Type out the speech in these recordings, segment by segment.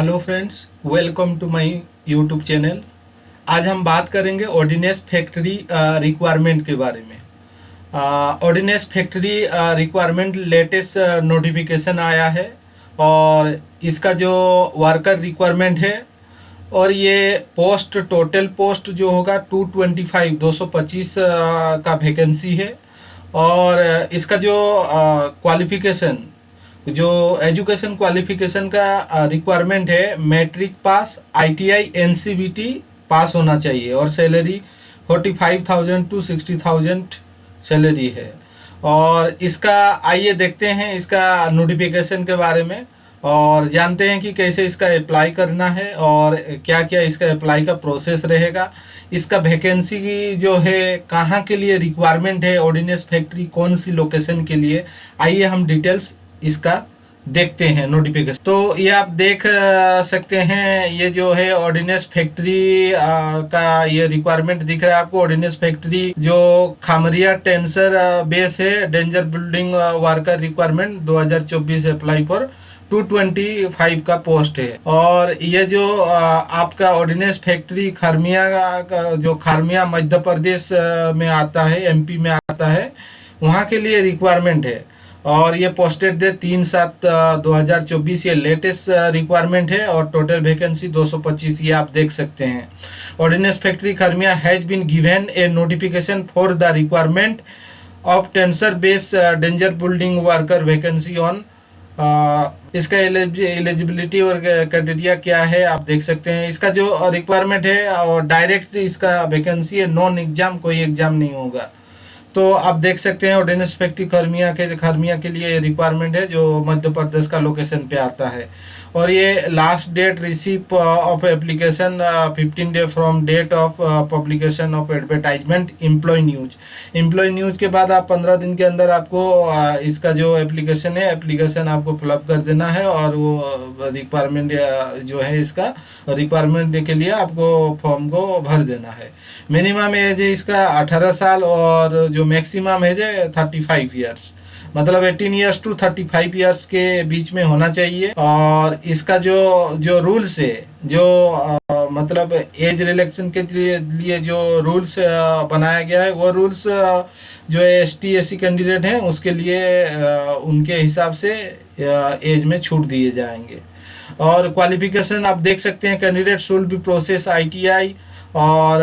Hello friends, welcome to my YouTube channel. आज हम बात करेंगे ऑर्डिनेंस फैक्ट्री रिक्वायरमेंट के बारे में। Ordnance factory requirement latest notification आया है और इसका जो वर्कर रिक्वायरमेंट है और ये पोस्ट टोटल पोस्ट जो होगा 225 का वैकेंसी है। और इसका जो क्वालिफिकेशन जो एजुकेशन क्वालिफिकेशन का रिक्वायरमेंट है, मैट्रिक पास, आईटीआई, एनसीबीटी पास होना चाहिए और सैलरी 45,000 टू 60,000 सैलरी है। और इसका आइए देखते हैं इसका नोटिफिकेशन के बारे में और जानते हैं कि कैसे इसका अप्लाई करना है और क्या क्या इसका अप्लाई का प्रोसेस रहेगा। इसका वैकेंसी की जो है कहाँ के लिए रिक्वायरमेंट है, ऑर्डिनेंस फैक्ट्री कौन सी लोकेशन के लिए, आइए हम डिटेल्स इसका देखते हैं नोटिफिकेशन। तो ये आप देख सकते हैं, ये जो है ऑर्डिनेंस फैक्ट्री का ये रिक्वायरमेंट दिख रहा है आपको। ऑर्डिनेंस फैक्ट्री जो खामरिया टेंसर बेस है, danger building worker requirement 2024 apply for 225 का पोस्ट है। और ये जो आपका ऑर्डिनेंस फैक्ट्री खारमिया का जो खारमिया मध्य प्रदेश में आता है, एमपी में आता है, वहाँ के लिए रिक्वायरमेंट है। और ये पोस्टेड डे 3/7/2024 ये लेटेस्ट रिक्वायरमेंट है और टोटल वैकेंसी 225 ये आप देख सकते हैं। Ordnance factory Kharmia has been given a notification for the requirement of tensor base danger building worker vacancy on. इसका एलिजिबिलिटी और क्राइटेरिया क्या है आप देख सकते हैं। इसका जो रिक्वायरमेंट है और डायरेक्ट इसका वैकेंसी है, नॉन एग्जाम, कोई एग्जाम नहीं होगा। तो आप देख सकते हैं ऑर्डिनेंस फैक्ट्री खरमिया के लिए रिक्वायरमेंट है जो मध्य प्रदेश का लोकेशन पे आता है। और ये last date receive of application 15 day from date of publication of advertisement employ news के बाद आप 15 दिन के अंदर आपको इसका जो एप्लीकेशन है एप्लीकेशन आपको फिलअप कर देना है और वो रिक्वायरमेंट जो है इसका रिक्वायरमेंट के लिए आपको फॉर्म को भर देना है। मिनिमम एज है इसका 18 साल और जो मैक्सिमम एज है 35 ईयर्स, मतलब 18 ईयर्स टू 35 ईयर्स के बीच में होना चाहिए। और इसका जो रूल्स है, जो मतलब एज रिलेक्शन के लिए जो रूल्स बनाया गया है, वो रूल्स जो एसटी एससी कैंडिडेट हैं उसके लिए उनके हिसाब से एज में छूट दिए जाएंगे। और क्वालिफिकेशन आप देख सकते हैं, candidate should be process ITI और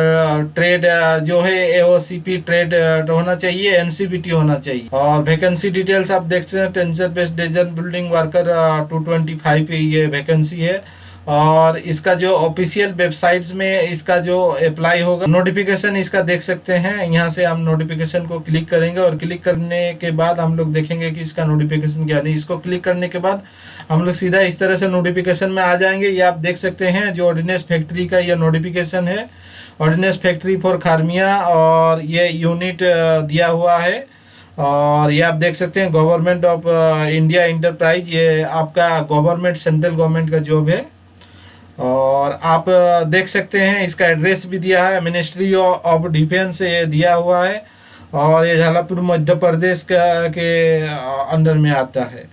ट्रेड जो है एओसीपी ट्रेड होना चाहिए, एनसीबीटी होना चाहिए। और वैकेंसी डिटेल्स आप देख सकते हैं, tensor based danger building worker 225 ये वैकेंसी है। और इसका जो ऑफिशियल वेबसाइट्स में इसका जो अप्लाई होगा नोटिफिकेशन इसका देख सकते हैं। यहाँ से हम नोटिफिकेशन को क्लिक करेंगे और क्लिक करने के बाद हम लोग देखेंगे कि इसका नोटिफिकेशन क्या नहीं। इसको क्लिक करने के बाद हम लोग सीधा इस तरह से नोटिफिकेशन में आ जाएंगे। ये आप देख सकते हैं जो ऑर्डिनेंस फैक्ट्री का ये नोटिफिकेशन है, ऑर्डिनेंस फैक्ट्री फॉर खारमिया, और ये यूनिट दिया हुआ है। और ये आप देख सकते हैं गवर्नमेंट ऑफ इंडिया इंटरप्राइज, ये आपका गवर्नमेंट सेंट्रल गवर्नमेंट का जॉब है। और आप देख सकते हैं इसका एड्रेस भी दिया है, मिनिस्ट्री ऑफ डिफेंस ये दिया हुआ है और ये झालापुर मध्य प्रदेश के अंडर में आता है।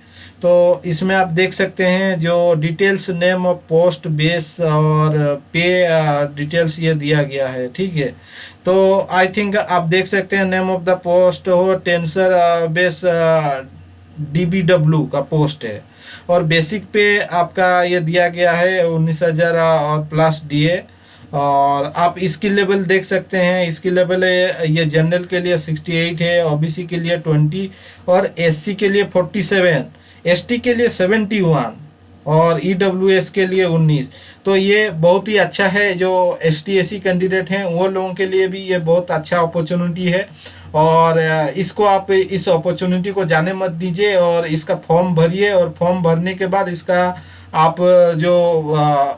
तो इसमें आप देख सकते हैं जो details, name of post, base और पे डिटेल्स ये दिया गया है, ठीक है। तो आई थिंक आप देख सकते हैं नेम ऑफ द पोस्ट हो टेंसर बेस DBW का पोस्ट है और बेसिक पे आपका ये दिया गया है 19,000 और प्लस DA। और आप स्किल लेवल देख सकते हैं, स्किल लेवल है ये जनरल के लिए 68 है, ओबीसी के लिए 20 और एससी के लिए 47, एसटी के लिए 71 और ईडब्ल्यूएस के लिए 19। तो ये बहुत ही अच्छा है, जो एसटी एससी कैंडिडेट हैं वो लोगों के लिए भी ये बहुत अच्छा अपॉर्चुनिटी है। और इसको आप इस अपॉर्चुनिटी को जाने मत दीजिए और इसका फॉर्म भरिए और फॉर्म भरने के बाद इसका आप जो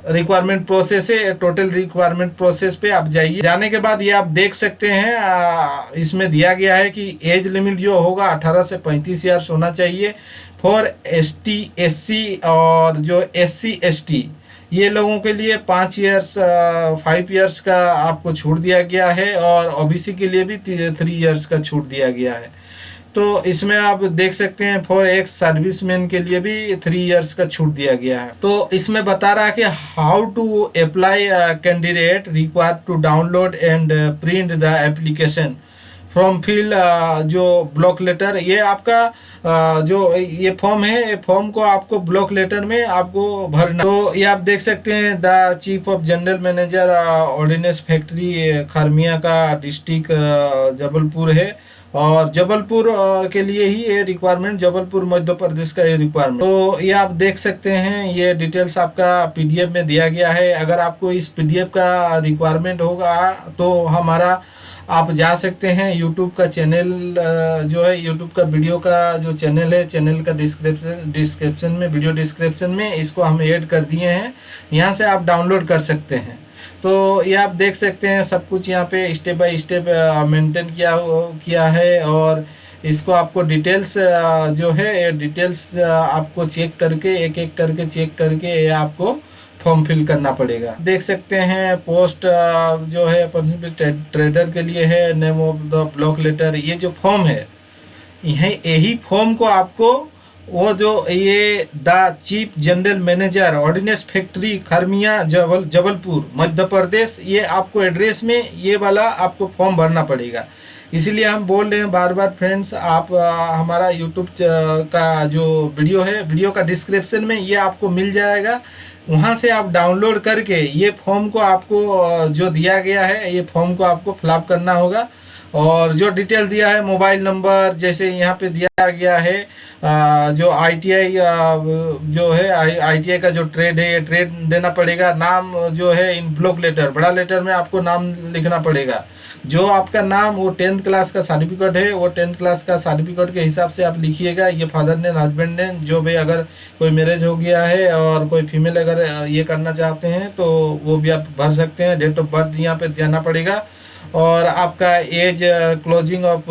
रिक्वायरमेंट प्रोसेस है, टोटल रिक्वायरमेंट प्रोसेस पे आप जाइए। जाने के बाद ये आप देख सकते हैं इसमें दिया गया है कि एज लिमिट जो होगा 18 से 35 ईयर्स होना चाहिए फॉर एसटी एससी, और जो एससी एसटी ये लोगों के लिए 5 ईयर्स का आपको छूट दिया गया है और ओबीसी के लिए भी 3 ईयर्स का छूट दिया गया है। तो इसमें आप देख सकते हैं फॉर एक सर्विसमैन के लिए भी 3 इयर्स का छूट दिया गया है। तो इसमें बता रहा है कि how to apply candidate required to download and print the application from fill जो ब्लॉक लेटर। ये आपका जो ये फॉर्म है, ये फॉर्म को आपको ब्लॉक लेटर में आपको भरना। तो ये आप देख सकते हैं the chief of general manager ordnance factory Kharmia का डिस्ट्रिक्ट जबलपुर है, और जबलपुर के लिए ही ये रिक्वायरमेंट, जबलपुर मध्य प्रदेश का ये रिक्वायरमेंट। तो ये आप देख सकते हैं, ये डिटेल्स आपका पीडीएफ में दिया गया है। अगर आपको इस पीडीएफ का रिक्वायरमेंट होगा तो हमारा आप जा सकते हैं यूट्यूब का चैनल जो है, यूट्यूब का वीडियो का जो चैनल है, चैनल का डिस्क्रिप्शन में, वीडियो डिस्क्रिप्शन में इसको हम ऐड कर दिए हैं, यहाँ से आप डाउनलोड कर सकते हैं। तो ये आप देख सकते हैं सब कुछ यहाँ पे स्टेप बाय स्टेप मेंटेन किया है, और इसको आपको डिटेल्स जो है, डिटेल्स आपको चेक करके एक एक करके चेक करके ये आपको फॉर्म फिल करना पड़ेगा। देख सकते हैं पोस्ट जो है ट्रेडर के लिए है, name of the block letter. ये जो फॉर्म है, यही फॉर्म को आपको वो जो ये the chief general manager ordnance factory Kharmia Jabalpur Madhya Pradesh, ये आपको एड्रेस में ये वाला आपको फॉर्म भरना पड़ेगा। इसीलिए हम बोल रहे हैं बार बार फ्रेंड्स, आप हमारा यूट्यूब का जो वीडियो है, वीडियो का डिस्क्रिप्शन में ये आपको मिल जाएगा, वहाँ से आप डाउनलोड करके ये फॉर्म को आपको जो दिया गया है, ये फॉर्म को आपको फिलअप करना होगा। और जो डिटेल दिया है, मोबाइल नंबर जैसे यहाँ पे दिया गया है, जो आईटीआई जो है, आईटीआई का जो ट्रेड है, ये ट्रेड देना पड़ेगा। नाम जो है इन ब्लॉक लेटर, बड़ा लेटर में आपको नाम लिखना पड़ेगा। जो आपका नाम वो 10th क्लास का सर्टिफिकेट है, वो 10th क्लास का सर्टिफिकेट के हिसाब से आप लिखिएगा। ये फादर नेम, हस्बैंड नेम, जो भी अगर कोई मैरिज हो गया है और कोई फीमेल अगर ये करना चाहते हैं तो वो भी आप भर सकते हैं। डेट ऑफ बर्थ यहाँ पे देना पड़ेगा, और आपका एज, क्लोजिंग ऑफ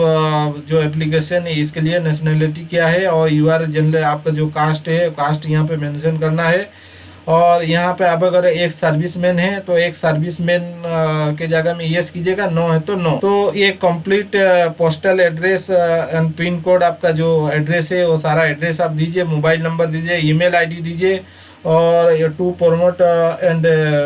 जो एप्लीकेशन है इसके लिए नेशनलिटी क्या है, और यूआर जनरल आपका जो कास्ट है, कास्ट यहाँ पे मेंशन करना है। और यहाँ पे आप अगर एक सर्विसमैन है तो एक सर्विसमैन के जगह में यस कीजिएगा, नो है तो नो। तो ये complete postal address and pin code, आपका जो एड्रेस है वो सारा एड्रेस आप दीजिए, मोबाइल नंबर दीजिए, ईमेल आईडी दीजिए, और to promote and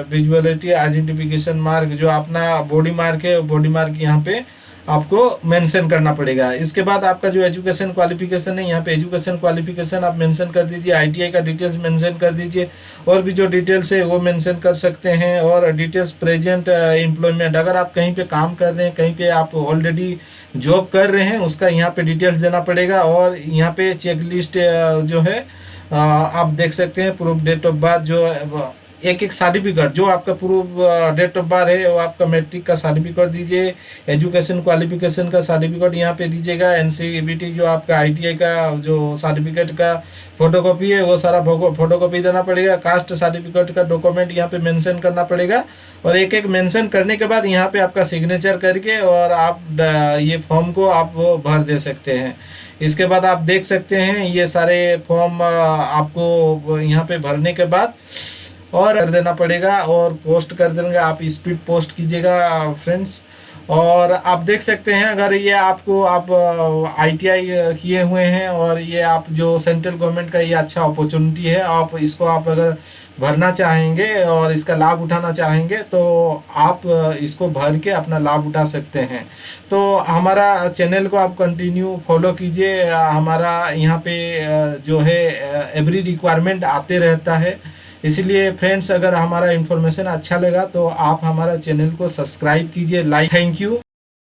visuality identification mark, जो अपना बॉडी मार्क है, बॉडी मार्क यहाँ पे आपको मेंशन करना पड़ेगा। इसके बाद आपका जो एजुकेशन क्वालिफिकेशन है, यहाँ पे एजुकेशन क्वालिफिकेशन आप मेंशन कर दीजिए, आईटीआई का डिटेल्स मेंशन कर दीजिए, और भी जो डिटेल्स है वो मेंशन कर सकते हैं। और डिटेल्स प्रेजेंट एम्प्लॉयमेंट, अगर आप कहीं पे काम कर रहे हैं, कहीं पे आप ऑलरेडी जॉब कर रहे हैं, उसका यहाँ पे डिटेल्स देना पड़ेगा। और यहाँ पे चेक लिस्ट जो है आप देख सकते हैं, प्रूफ डेट ऑफ बर्थ, जो एक एक सर्टिफिकेट जो आपका प्रूफ डेट ऑफ बर्थ है वो आपका मैट्रिक का सर्टिफिकेट दीजिए, एजुकेशन क्वालिफिकेशन का सर्टिफिकेट यहाँ पे दीजिएगा, एनसीबीटी जो आपका आईटीआई का जो सर्टिफिकेट का फोटोकॉपी है वो सारा फोटोकॉपी देना पड़ेगा, कास्ट सर्टिफिकेट का डॉक्यूमेंट यहाँ पे मेंशन करना पड़ेगा। और एक एक मेंशन करने के बाद यहाँ पे आपका सिग्नेचर करके और आप ये फॉर्म को आप भर दे सकते हैं। इसके बाद आप देख सकते हैं ये सारे फॉर्म आपको यहाँ पे भरने के बाद और कर देना पड़ेगा, और पोस्ट कर देंगे। आप स्पीड पोस्ट कीजिएगा फ्रेंड्स। और आप देख सकते हैं अगर ये आपको आप आईटीआई किए हुए हैं और ये आप जो सेंट्रल गवर्नमेंट का ये अच्छा अपॉर्चुनिटी है, आप इसको आप अगर भरना चाहेंगे और इसका लाभ उठाना चाहेंगे तो आप इसको भर के अपना लाभ उठा सकते हैं। तो हमारा चैनल को आप कंटिन्यू फॉलो कीजिए, हमारा यहाँ पे जो है एवरी रिक्वायरमेंट आते रहता है। इसलिए फ्रेंड्स अगर हमारा इन्फॉर्मेशन अच्छा लगा तो आप हमारा चैनल को सब्सक्राइब कीजिए, लाइक। Thank you.